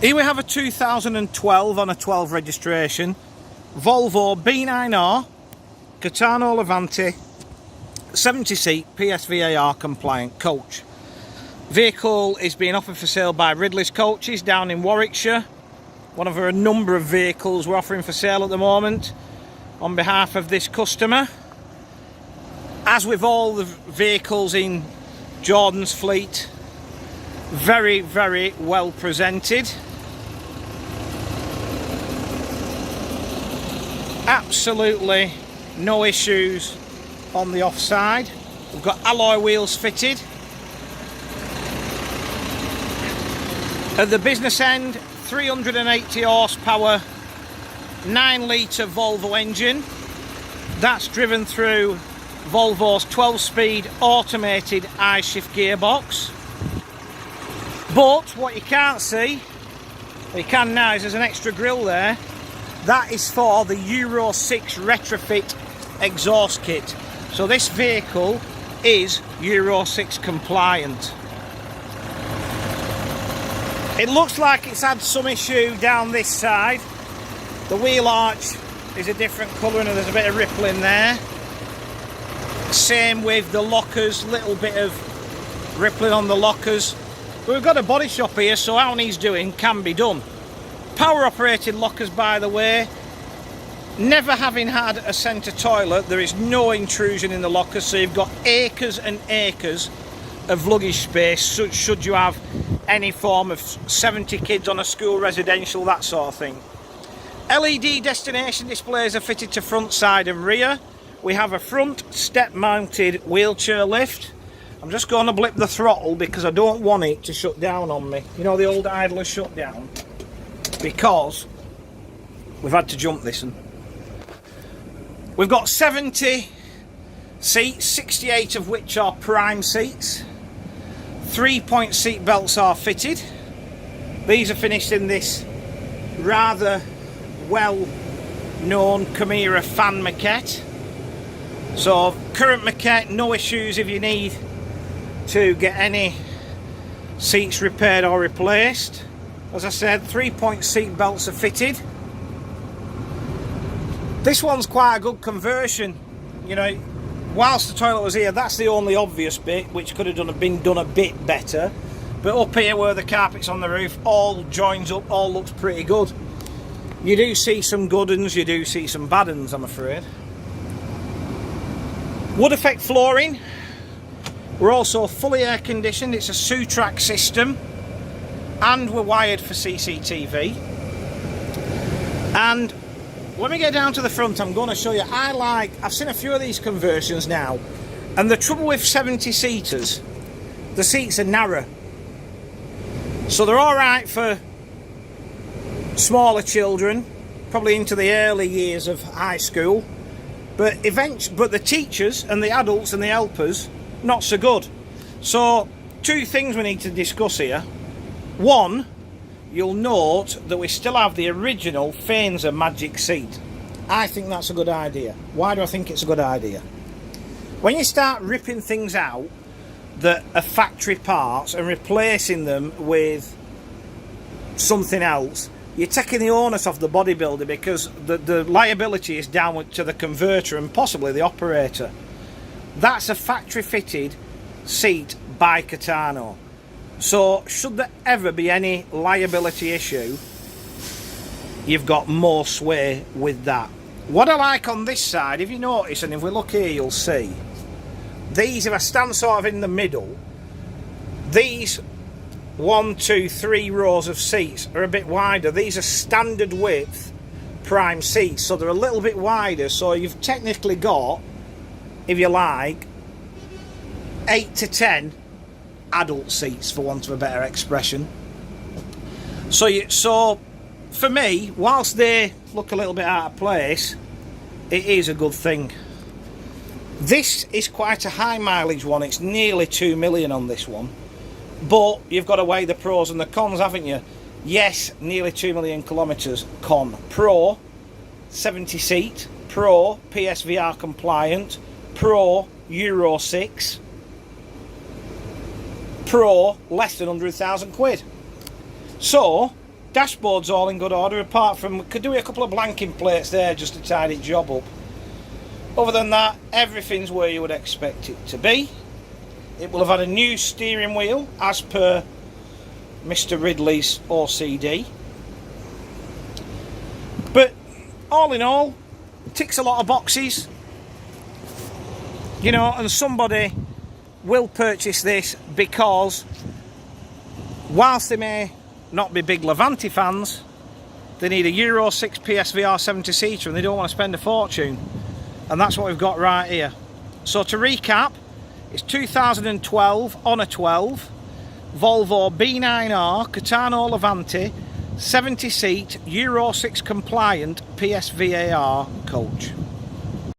Here we have a 2012 on a 12 registration Volvo B9R Caetano Levante 70 seat PSVAR compliant coach. Vehicle is being offered for sale by Ridley's Coaches down in Warwickshire. One of a number of vehicles we're offering for sale at the moment on behalf of this customer. As with all the vehicles in Jordan's fleet, very, very well presented. Absolutely no issues on the offside. We've got alloy wheels fitted. At the business end, 380 horsepower, 9 litre Volvo engine. That's driven through Volvo's 12-speed automated I-shift gearbox. But what you can't see, well, you can now, is there's an extra grille there. That is for the Euro 6 retrofit exhaust kit. So this vehicle is Euro 6 compliant. It looks like it's had some issue down this side. The wheel arch is a different colour and there's a bit of rippling there. Same with the lockers, little bit of rippling on the lockers. But we've got a body shop here, so how needs doing can be done. Power operated lockers, by the way. Never having had a centre toilet, there is no intrusion in the lockers, so you've got acres and acres of luggage space should you have any form of 70 kids on a school residential, that sort of thing. LED destination displays are fitted to front, side and rear. We have a front step mounted wheelchair lift. I'm just going to blip the throttle because I don't want it to shut down on me. You know, the old idler shut down, because we've had to jump this one. We've got 70 seats, 68 of which are prime seats. 3-point seat belts are fitted. These are finished in this rather well-known Chimera fan maquette. So current maquette, no issues if you need to get any seats repaired or replaced. As I said, 3-point seat belts are fitted. This one's quite a good conversion. You know, whilst the toilet was here, that's the only obvious bit which could have been done a bit better. But up here where the carpet's on the roof, all joins up, all looks pretty good. You do see some good uns, you do see some bad uns, I'm afraid. Wood effect flooring. We're also fully air conditioned. It's a Sutrac system. And we're wired for CCTV. And when we get down to the front, I'm going to show you, I've seen a few of these conversions now, and the trouble with 70-seaters, the seats are narrow. So they're alright for smaller children, probably into the early years of high school, but the teachers and the adults and the helpers, not so good. So, two things we need to discuss here. One, you'll note that we still have the original Faenza Magic seat. I think that's a good idea. Why do I think it's a good idea? When you start ripping things out that are factory parts and replacing them with something else, you're taking the onus off the bodybuilder, because the liability is down to the converter and possibly the operator. That's a factory fitted seat by Caetano. So should there ever be any liability issue, you've got more sway with that. What I like on this side, if you notice, and if we look here you'll see, these, if I stand sort of in the middle, these 1, 2, 3 rows of seats are a bit wider. These are standard width prime seats, so they're a little bit wider, so you've technically got, if you like, 8 to 10 adult seats, for want of a better expression. So for me, whilst they look a little bit out of place, it is a good thing. This is quite a high mileage one. It's nearly 2 million on this one, but you've got to weigh the pros and the cons, haven't you? Yes, nearly 2 million kilometres. Con: Pro 70 seat, Pro PSVR compliant, Pro Euro 6, Pro less than 100,000 quid. So Dashboard's all in good order, apart from could do a couple of blanking plates there just to tidy the job up. Other than that, everything's where you would expect it to be. It will have had a new steering wheel as per Mr. Ridley's OCD. But all in all, ticks a lot of boxes. You know, and somebody will purchase this because whilst they may not be big Levante fans, they need a Euro 6 PSVR 70-seater and they don't want to spend a fortune. And that's what we've got right here. So to recap, it's 2012 on a 12 Volvo B9R Caetano Levante 70-seat Euro 6 compliant PSVR coach.